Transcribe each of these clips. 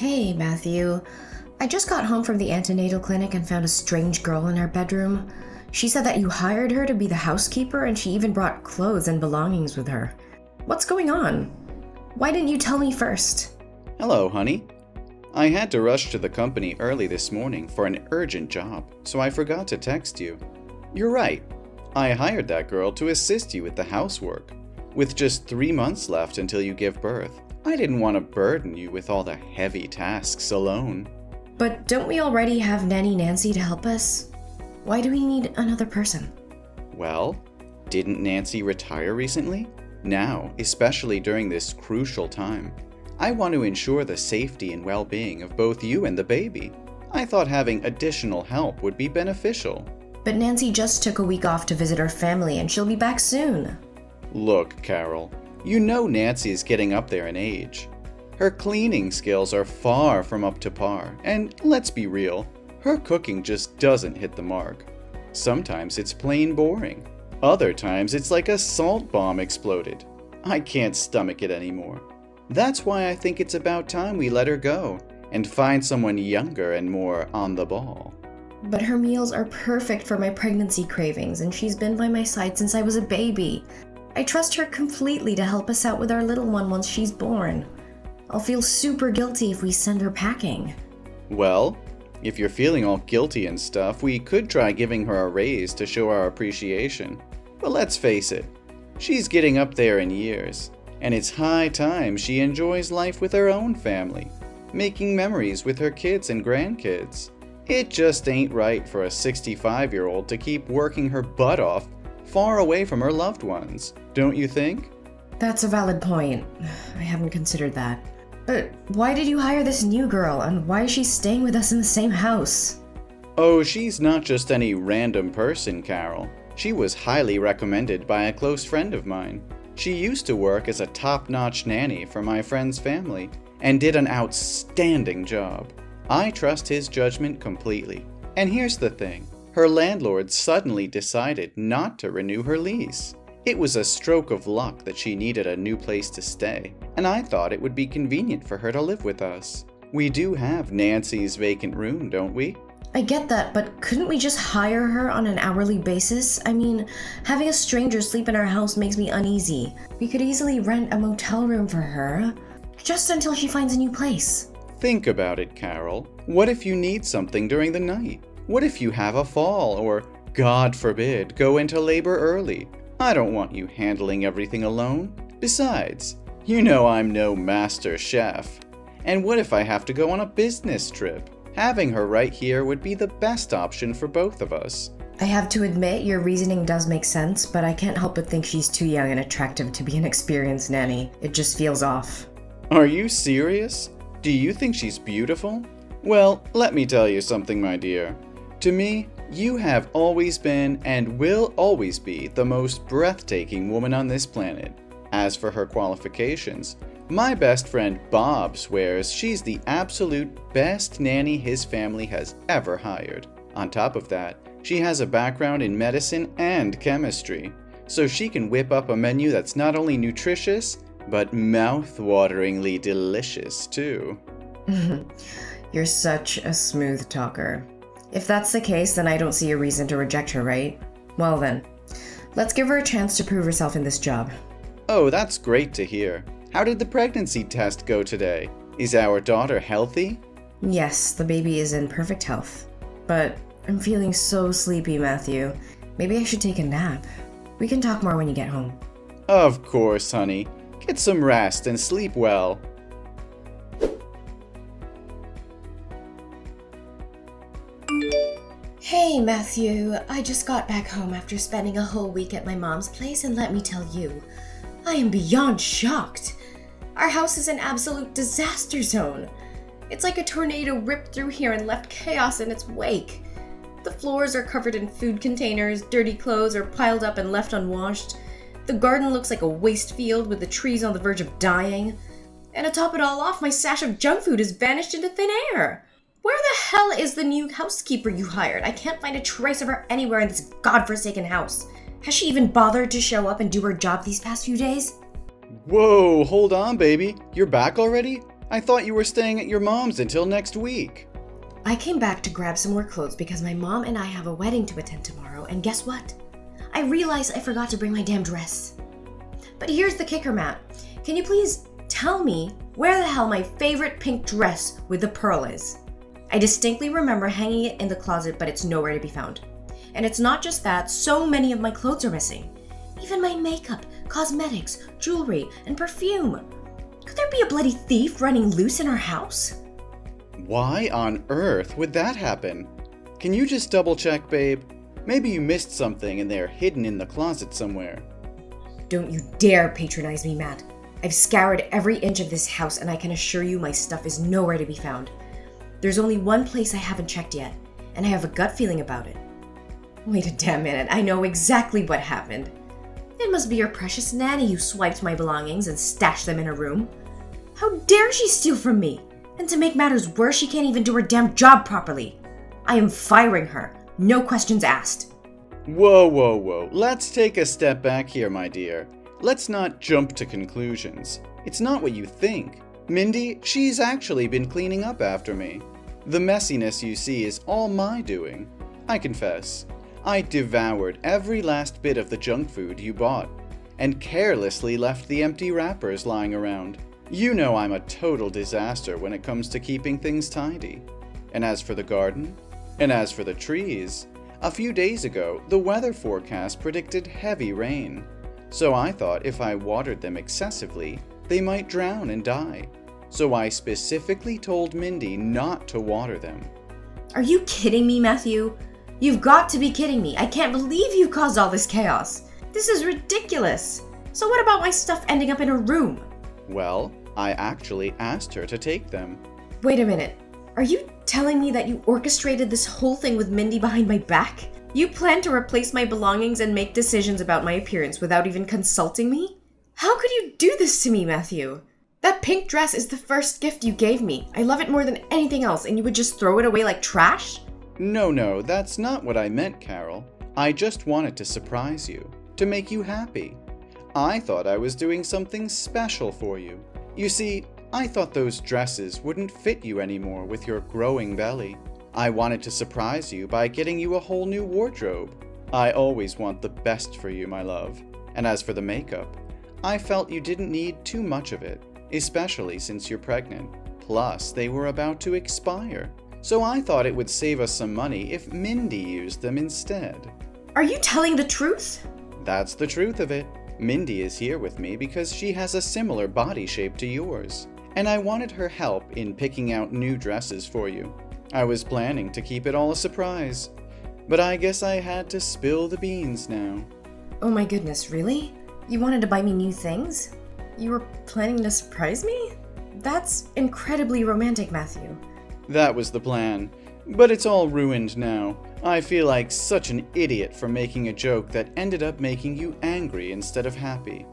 Hey, Matthew. I just got home from the antenatal clinic and found a strange girl in our bedroom. She said that you hired her to be the housekeeper and she even brought clothes and belongings with her. What's going on? Why didn't you tell me first? Hello, honey. I had to rush to the company early this morning for an urgent job, so I forgot to text you. You're right. I hired that girl to assist you with the housework. With just 3 months left until you give birth, I didn't want to burden you with all the heavy tasks alone. But don't we already have Nanny Nancy to help us? Why do we need another person? Well, didn't Nancy retire recently? Now, especially during this crucial time, I want to ensure the safety and well-being of both you and the baby. I thought having additional help would be beneficial. But Nancy just took a week off to visit her family and she'll be back soon. Look, Carol, you know Nancy's getting up there in age. Her cleaning skills are far from up to par, and let's be real, her cooking just doesn't hit the mark. Sometimes it's plain boring. Other times it's like a salt bomb exploded. I can't stomach it anymore. That's why I think it's about time we let her go and find someone younger and more on the ball. But her meals are perfect for my pregnancy cravings and she's been by my side since I was a baby. I trust her completely to help us out with our little one once she's born. I'll feel super guilty if we send her packing. Well, if you're feeling all guilty and stuff, we could try giving her a raise to show our appreciation. But let's face it, she's getting up there in years, and it's high time she enjoys life with her own family, making memories with her kids and grandkids. It just ain't right for a 65-year-old to keep working her butt off far away from her loved ones, don't you think? That's a valid point. I haven't considered that. But why did you hire this new girl, and why is she staying with us in the same house? Oh, she's not just any random person, Carol. She was highly recommended by a close friend of mine. She used to work as a top-notch nanny for my friend's family, and did an outstanding job. I trust his judgment completely. And here's the thing. Her landlord suddenly decided not to renew her lease. It was a stroke of luck that she needed a new place to stay, and I thought it would be convenient for her to live with us. We do have Nancy's vacant room, don't we? I get that, but couldn't we just hire her on an hourly basis? I mean, having a stranger sleep in our house makes me uneasy. We could easily rent a motel room for her, just until she finds a new place. Think about it, Carol. What if you need something during the night? What if you have a fall or, God forbid, go into labor early? I don't want you handling everything alone. Besides, you know I'm no master chef. And what if I have to go on a business trip? Having her right here would be the best option for both of us. I have to admit, your reasoning does make sense, but I can't help but think she's too young and attractive to be an experienced nanny. It just feels off. Are you serious? Do you think she's beautiful? Well, let me tell you something, my dear. To me, you have always been and will always be the most breathtaking woman on this planet. As for her qualifications, my best friend Bob swears she's the absolute best nanny his family has ever hired. On top of that, she has a background in medicine and chemistry, so she can whip up a menu that's not only nutritious, but mouth-wateringly delicious too. You're such a smooth talker. If that's the case, then I don't see a reason to reject her, right? Well then, let's give her a chance to prove herself in this job. Oh, that's great to hear. How did the pregnancy test go today? Is our daughter healthy? Yes, the baby is in perfect health. But I'm feeling so sleepy, Matthew. Maybe I should take a nap. We can talk more when you get home. Of course, honey. Get some rest and sleep well. Hey, Matthew. I just got back home after spending a whole week at my mom's place, and let me tell you, I am beyond shocked. Our house is an absolute disaster zone. It's like a tornado ripped through here and left chaos in its wake. The floors are covered in food containers, dirty clothes are piled up and left unwashed. The garden looks like a waste field with the trees on the verge of dying. And to top it all off, my stash of junk food has vanished into thin air. Where the hell is the new housekeeper you hired? I can't find a trace of her anywhere in this godforsaken house. Has she even bothered to show up and do her job these past few days? Whoa, hold on, baby. You're back already? I thought you were staying at your mom's until next week. I came back to grab some more clothes because my mom and I have a wedding to attend tomorrow, and guess what? I realized I forgot to bring my damn dress. But here's the kicker, Matt. Can you please tell me where the hell my favorite pink dress with the pearl is? I distinctly remember hanging it in the closet, but it's nowhere to be found. And it's not just that, so many of my clothes are missing. Even my makeup, cosmetics, jewelry, and perfume. Could there be a bloody thief running loose in our house? Why on earth would that happen? Can you just double check, babe? Maybe you missed something and they're hidden in the closet somewhere. Don't you dare patronize me, Matt. I've scoured every inch of this house and I can assure you my stuff is nowhere to be found. There's only one place I haven't checked yet, and I have a gut feeling about it. Wait a damn minute, I know exactly what happened. It must be your precious nanny who swiped my belongings and stashed them in her room. How dare she steal from me? And to make matters worse, she can't even do her damn job properly. I am firing her. No questions asked. Whoa. Let's take a step back here, my dear. Let's not jump to conclusions. It's not what you think. Mindy, she's actually been cleaning up after me. The messiness you see is all my doing. I confess, I devoured every last bit of the junk food you bought, and carelessly left the empty wrappers lying around. You know I'm a total disaster when it comes to keeping things tidy. And as for the garden, and as for the trees, a few days ago, the weather forecast predicted heavy rain. So I thought if I watered them excessively, they might drown and die. So I specifically told Mindy not to water them. Are you kidding me, Matthew? You've got to be kidding me. I can't believe you caused all this chaos. This is ridiculous. So what about my stuff ending up in her room? Well, I actually asked her to take them. Wait a minute. Are you telling me that you orchestrated this whole thing with Mindy behind my back? You plan to replace my belongings and make decisions about my appearance without even consulting me? How could you do this to me, Matthew? That pink dress is the first gift you gave me. I love it more than anything else, and you would just throw it away like trash? No, that's not what I meant, Carol. I just wanted to surprise you, to make you happy. I thought I was doing something special for you. You see, I thought those dresses wouldn't fit you anymore with your growing belly. I wanted to surprise you by getting you a whole new wardrobe. I always want the best for you, my love. And as for the makeup, I felt you didn't need too much of it, especially since you're pregnant. Plus, they were about to expire. So I thought it would save us some money if Mindy used them instead. Are you telling the truth? That's the truth of it. Mindy is here with me because she has a similar body shape to yours, and I wanted her help in picking out new dresses for you. I was planning to keep it all a surprise, but I guess I had to spill the beans now. Oh my goodness, really? You wanted to buy me new things? You were planning to surprise me? That's incredibly romantic, Matthew. That was the plan, but it's all ruined now. I feel like such an idiot for making a joke that ended up making you angry instead of happy.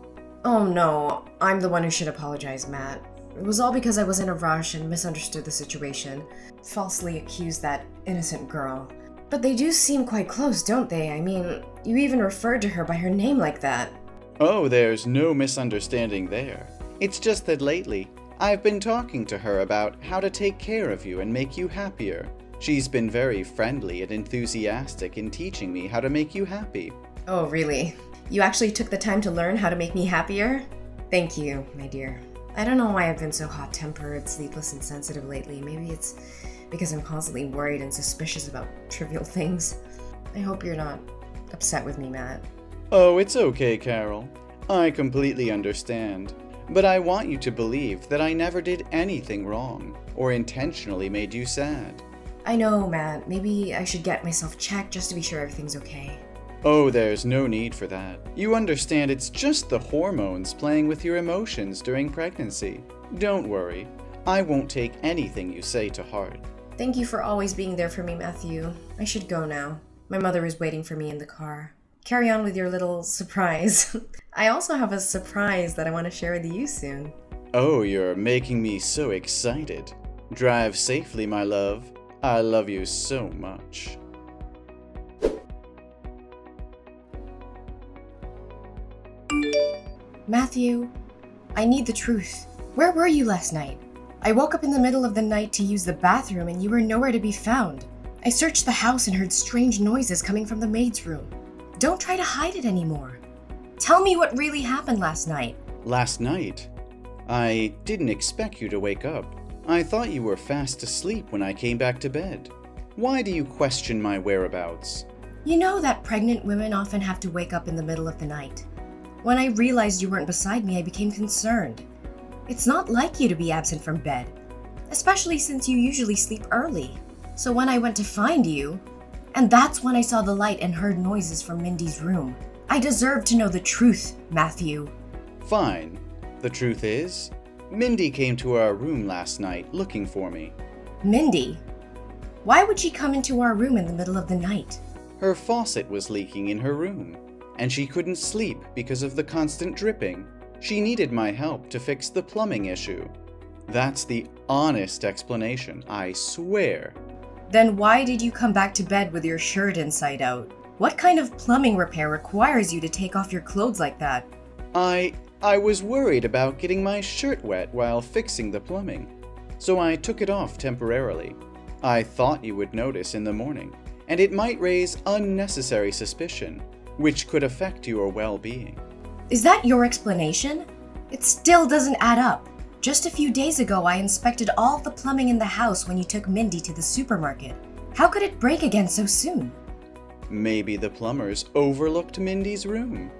Oh no, I'm the one who should apologize, Matt. It was all because I was in a rush and misunderstood the situation. Falsely accused that innocent girl. But they do seem quite close, don't they? I mean, you even referred to her by her name like that. Oh, there's no misunderstanding there. It's just that lately, I've been talking to her about how to take care of you and make you happier. She's been very friendly and enthusiastic in teaching me how to make you happy. Oh, really? You actually took the time to learn how to make me happier? Thank you, my dear. I don't know why I've been so hot-tempered, sleepless, and sensitive lately. Maybe it's because I'm constantly worried and suspicious about trivial things. I hope you're not upset with me, Matt. Oh, it's okay, Carol. I completely understand. But I want you to believe that I never did anything wrong or intentionally made you sad. I know, Matt. Maybe I should get myself checked just to be sure everything's okay. Oh, there's no need for that. You understand it's just the hormones playing with your emotions during pregnancy. Don't worry. I won't take anything you say to heart. Thank you for always being there for me, Matthew. I should go now. My mother is waiting for me in the car. Carry on with your little surprise. I also have a surprise that I want to share with you soon. Oh, you're making me so excited. Drive safely, my love. I love you so much. Matthew, I need the truth. Where were you last night? I woke up in the middle of the night to use the bathroom and you were nowhere to be found. I searched the house and heard strange noises coming from the maid's room. Don't try to hide it anymore. Tell me what really happened last night. Last night? I didn't expect you to wake up. I thought you were fast asleep when I came back to bed. Why do you question my whereabouts? You know that pregnant women often have to wake up in the middle of the night. When I realized you weren't beside me, I became concerned. It's not like you to be absent from bed, especially since you usually sleep early. So when I went to find you, and that's when I saw the light and heard noises from Mindy's room. I deserve to know the truth, Matthew. Fine. The truth is, Mindy came to our room last night looking for me. Mindy? Why would she come into our room in the middle of the night? Her faucet was leaking in her room, and she couldn't sleep because of the constant dripping. She needed my help to fix the plumbing issue. That's the honest explanation, I swear. Then why did you come back to bed with your shirt inside out? What kind of plumbing repair requires you to take off your clothes like that? I was worried about getting my shirt wet while fixing the plumbing, so I took it off temporarily. I thought you would notice in the morning, and it might raise unnecessary suspicion, which could affect your well-being. Is that your explanation? It still doesn't add up. Just a few days ago, I inspected all the plumbing in the house when you took Mindy to the supermarket. How could it break again so soon? Maybe the plumbers overlooked Mindy's room.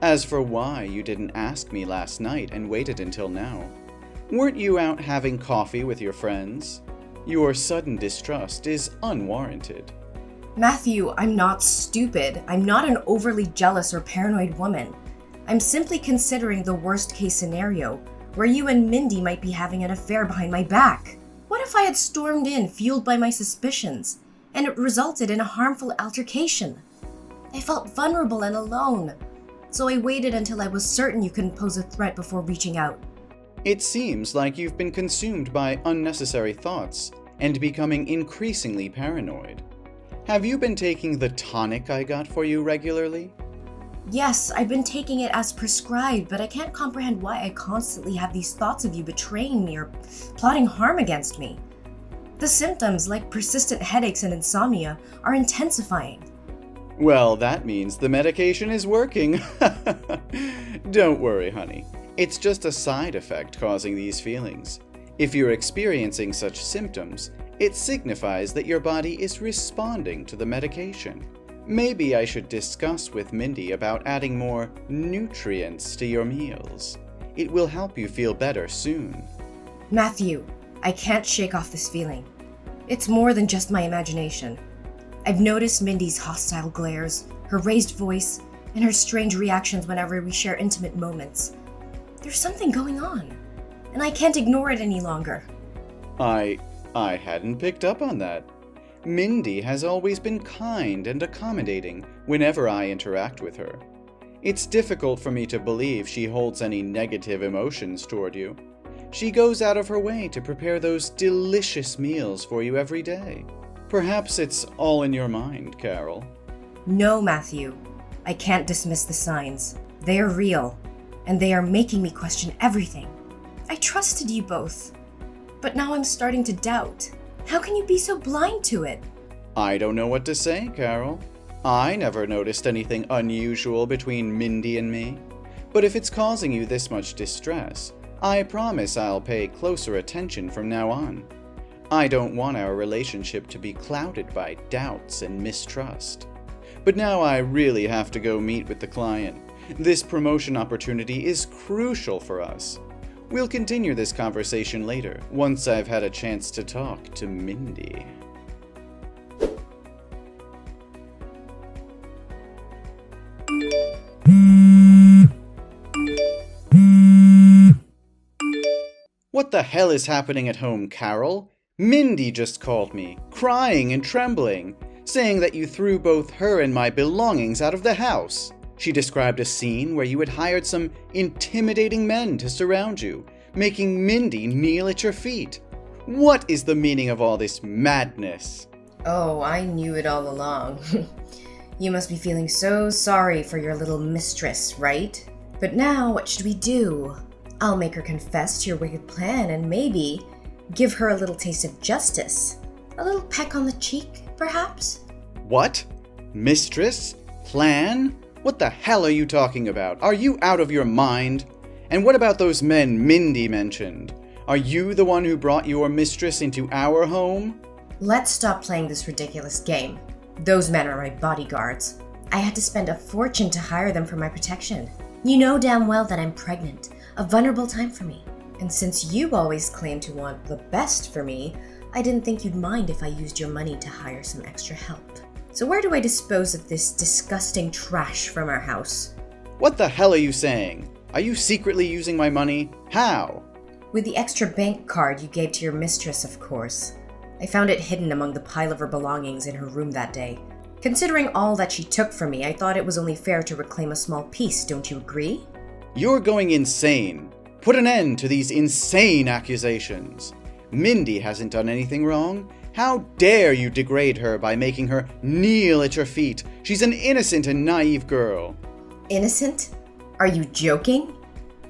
As for why you didn't ask me last night and waited until now, weren't you out having coffee with your friends? Your sudden distrust is unwarranted. Matthew, I'm not stupid. I'm not an overly jealous or paranoid woman. I'm simply considering the worst-case scenario, where you and Mindy might be having an affair behind my back. What if I had stormed in, fueled by my suspicions, and it resulted in a harmful altercation? I felt vulnerable and alone, so I waited until I was certain you couldn't pose a threat before reaching out. It seems like you've been consumed by unnecessary thoughts and becoming increasingly paranoid. Have you been taking the tonic I got for you regularly? Yes, I've been taking it as prescribed, but I can't comprehend why I constantly have these thoughts of you betraying me or plotting harm against me. The symptoms, like persistent headaches and insomnia, are intensifying. Well, that means the medication is working. Don't worry, honey. It's just a side effect causing these feelings. If you're experiencing such symptoms, it signifies that your body is responding to the medication. Maybe I should discuss with Mindy about adding more nutrients to your meals. It will help you feel better soon. Matthew, I can't shake off this feeling. It's more than just my imagination. I've noticed Mindy's hostile glares, her raised voice, and her strange reactions whenever we share intimate moments. There's something going on, and I can't ignore it any longer. I hadn't picked up on that. Mindy has always been kind and accommodating whenever I interact with her. It's difficult for me to believe she holds any negative emotions toward you. She goes out of her way to prepare those delicious meals for you every day. Perhaps it's all in your mind, Carol. No, Matthew. I can't dismiss the signs. They are real, and they are making me question everything. I trusted you both, but now I'm starting to doubt. How can you be so blind to it? I don't know what to say, Carol. I never noticed anything unusual between Mindy and me. But if it's causing you this much distress, I promise I'll pay closer attention from now on. I don't want our relationship to be clouded by doubts and mistrust. But now I really have to go meet with the client. This promotion opportunity is crucial for us. We'll continue this conversation later, once I've had a chance to talk to Mindy. What the hell is happening at home, Carol? Mindy just called me, crying and trembling, saying that you threw both her and my belongings out of the house. She described a scene where you had hired some intimidating men to surround you, making Mindy kneel at your feet. What is the meaning of all this madness? Oh, I knew it all along. You must be feeling so sorry for your little mistress, right? But now, what should we do? I'll make her confess to your wicked plan, and maybe Give her a little taste of justice. A little peck on the cheek, perhaps? What? Mistress? Plan? What the hell are you talking about? Are you out of your mind? And what about those men Mindy mentioned? Are you the one who brought your mistress into our home? Let's stop playing this ridiculous game. Those men are my bodyguards. I had to spend a fortune to hire them for my protection. You know damn well that I'm pregnant, a vulnerable time for me. And since you always claim to want the best for me, I didn't think you'd mind if I used your money to hire some extra help. So where do I dispose of this disgusting trash from our house? What the hell are you saying? Are you secretly using my money? How? With the extra bank card you gave to your mistress, of course. I found it hidden among the pile of her belongings in her room that day. Considering all that she took from me, I thought it was only fair to reclaim a small piece, don't you agree? You're going insane. Put an end to these insane accusations. Mindy hasn't done anything wrong. How dare you degrade her by making her kneel at your feet? She's an innocent and naive girl. Innocent? Are you joking?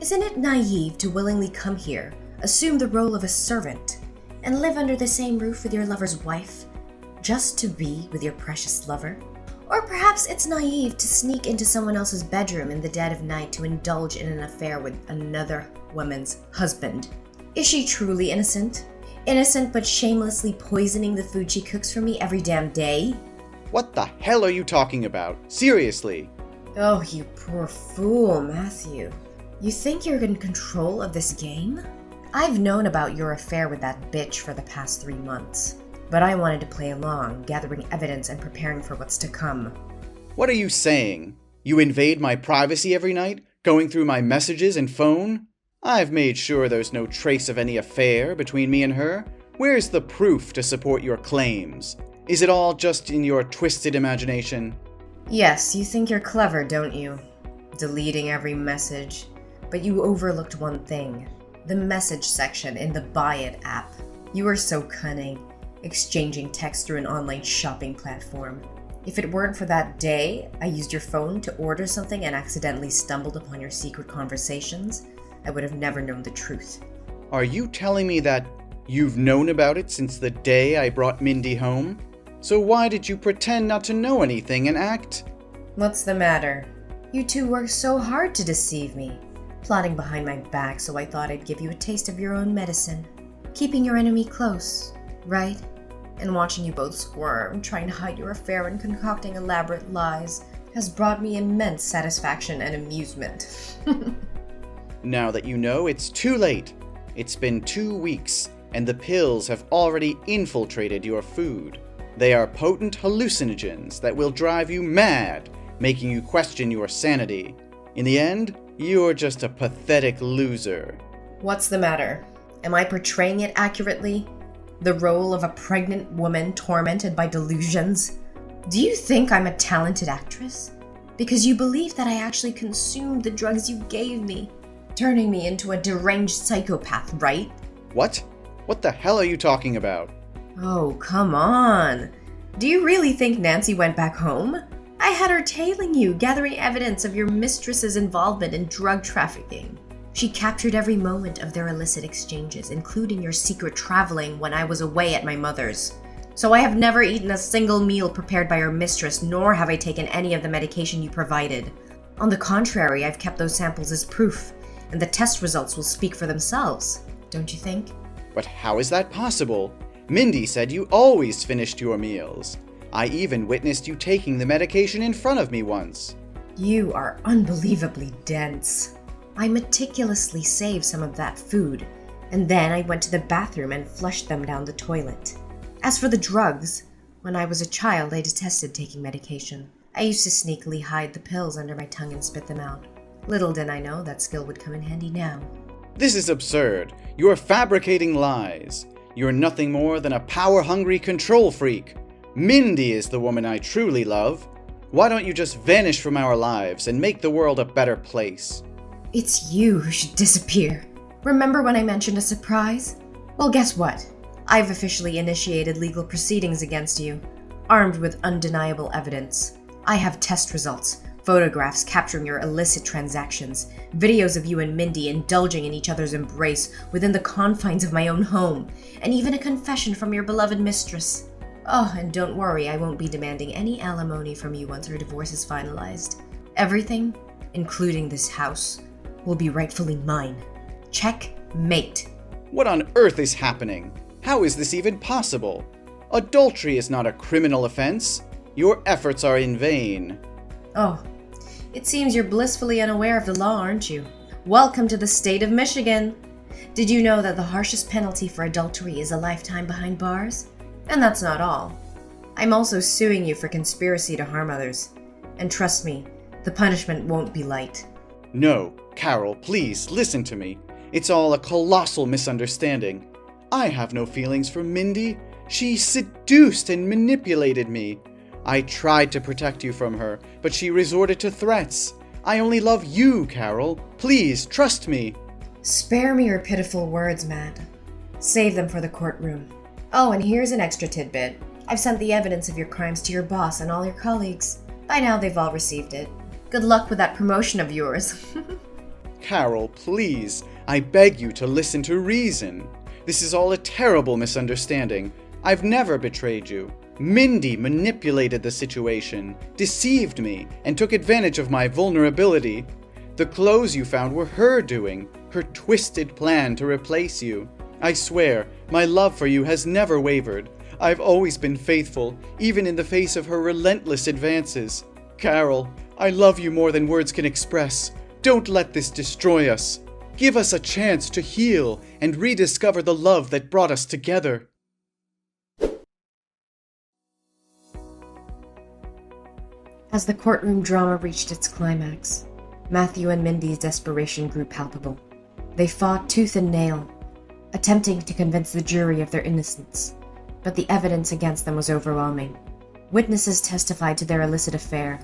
Isn't it naive to willingly come here, assume the role of a servant, and live under the same roof with your lover's wife, just to be with your precious lover? Or perhaps it's naive to sneak into someone else's bedroom in the dead of night to indulge in an affair with another woman's husband. Is she truly innocent? Innocent but shamelessly poisoning the food she cooks for me every damn day? What the hell are you talking about? Seriously? Oh, you poor fool, Matthew. You think you're in control of this game? I've known about your affair with that bitch for the past 3 months, but I wanted to play along, gathering evidence and preparing for what's to come. What are you saying? You invade my privacy every night, going through my messages and phone? I've made sure there's no trace of any affair between me and her. Where's the proof to support your claims? Is it all just in your twisted imagination? Yes, you think you're clever, don't you? Deleting every message. But you overlooked one thing. The message section in the Buy It app. You are so cunning, exchanging text through an online shopping platform. If it weren't for that day I used your phone to order something and accidentally stumbled upon your secret conversations, I would have never known the truth. Are you telling me that you've known about it since the day I brought Mindy home? So why did you pretend not to know anything and act? What's the matter? You two worked so hard to deceive me, plotting behind my back, so I thought I'd give you a taste of your own medicine. Keeping your enemy close, right? And watching you both squirm, trying to hide your affair and concocting elaborate lies, has brought me immense satisfaction and amusement. Now that you know, it's too late. It's been 2 weeks, and the pills have already infiltrated your food. They are potent hallucinogens that will drive you mad, making you question your sanity. In the end, you're just a pathetic loser. What's the matter? Am I portraying it accurately? The role of a pregnant woman tormented by delusions? Do you think I'm a talented actress? Because you believe that I actually consumed the drugs you gave me, turning me into a deranged psychopath, right? What? What the hell are you talking about? Oh, come on. Do you really think Nancy went back home? I had her tailing you, gathering evidence of your mistress's involvement in drug trafficking. She captured every moment of their illicit exchanges, including your secret traveling when I was away at my mother's. So I have never eaten a single meal prepared by your mistress, nor have I taken any of the medication you provided. On the contrary, I've kept those samples as proof, and the test results will speak for themselves, don't you think? But how is that possible? Mindy said you always finished your meals. I even witnessed you taking the medication in front of me once. You are unbelievably dense. I meticulously saved some of that food, and then I went to the bathroom and flushed them down the toilet. As for the drugs, when I was a child, I detested taking medication. I used to sneakily hide the pills under my tongue and spit them out. Little did I know that skill would come in handy now. This is absurd. You're fabricating lies. You're nothing more than a power-hungry control freak. Mindy is the woman I truly love. Why don't you just vanish from our lives and make the world a better place? It's you who should disappear. Remember when I mentioned a surprise? Well, guess what? I've officially initiated legal proceedings against you, armed with undeniable evidence. I have test results, photographs capturing your illicit transactions, videos of you and Mindy indulging in each other's embrace within the confines of my own home, and even a confession from your beloved mistress. Oh, and don't worry, I won't be demanding any alimony from you once her divorce is finalized. Everything, including this house, will be rightfully mine. Checkmate. What on earth is happening? How is this even possible? Adultery is not a criminal offense. Your efforts are in vain. Oh, it seems you're blissfully unaware of the law, aren't you? Welcome to the state of Michigan. Did you know that the harshest penalty for adultery is a lifetime behind bars? And that's not all. I'm also suing you for conspiracy to harm others. And trust me, the punishment won't be light. No, Carol, please, listen to me. It's all a colossal misunderstanding. I have no feelings for Mindy. She seduced and manipulated me. I tried to protect you from her, but she resorted to threats. I only love you, Carol. Please, trust me. Spare me your pitiful words, Matt. Save them for the courtroom. Oh, and here's an extra tidbit. I've sent the evidence of your crimes to your boss and all your colleagues. By now, they've all received it. Good luck with that promotion of yours. Carol, please, I beg you to listen to reason. This is all a terrible misunderstanding. I've never betrayed you. Mindy manipulated the situation, deceived me, and took advantage of my vulnerability. The clothes you found were her doing, her twisted plan to replace you. I swear, my love for you has never wavered. I've always been faithful, even in the face of her relentless advances. Carol, I love you more than words can express. Don't let this destroy us. Give us a chance to heal and rediscover the love that brought us together. As the courtroom drama reached its climax, Matthew and Mindy's desperation grew palpable. They fought tooth and nail, attempting to convince the jury of their innocence, but the evidence against them was overwhelming. Witnesses testified to their illicit affair,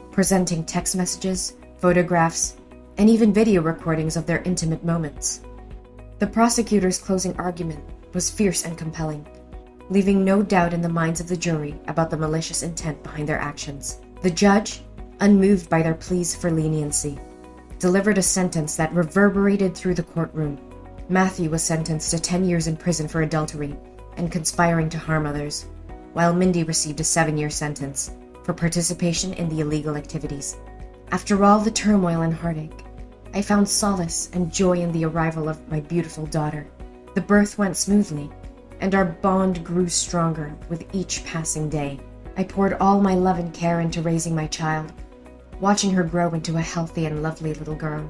presenting text messages, photographs, and even video recordings of their intimate moments. The prosecutor's closing argument was fierce and compelling, leaving no doubt in the minds of the jury about the malicious intent behind their actions. The judge, unmoved by their pleas for leniency, delivered a sentence that reverberated through the courtroom. Matthew was sentenced to 10 years in prison for adultery and conspiring to harm others, while Mindy received a 7-year sentence for participation in the illegal activities. After all the turmoil and heartache, I found solace and joy in the arrival of my beautiful daughter. The birth went smoothly, and our bond grew stronger with each passing day. I poured all my love and care into raising my child, watching her grow into a healthy and lovely little girl.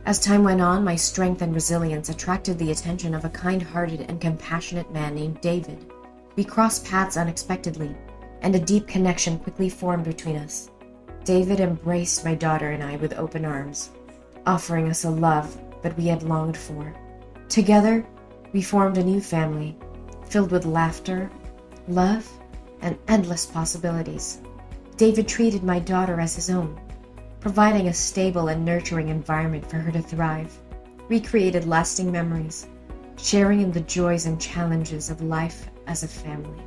As time went on, my strength and resilience attracted the attention of a kind-hearted and compassionate man named David. We crossed paths unexpectedly, and a deep connection quickly formed between us. David embraced my daughter and I with open arms, offering us a love that we had longed for. Together, we formed a new family, filled with laughter, love, and endless possibilities. David treated my daughter as his own, providing a stable and nurturing environment for her to thrive. We created lasting memories, sharing in the joys and challenges of life as a family.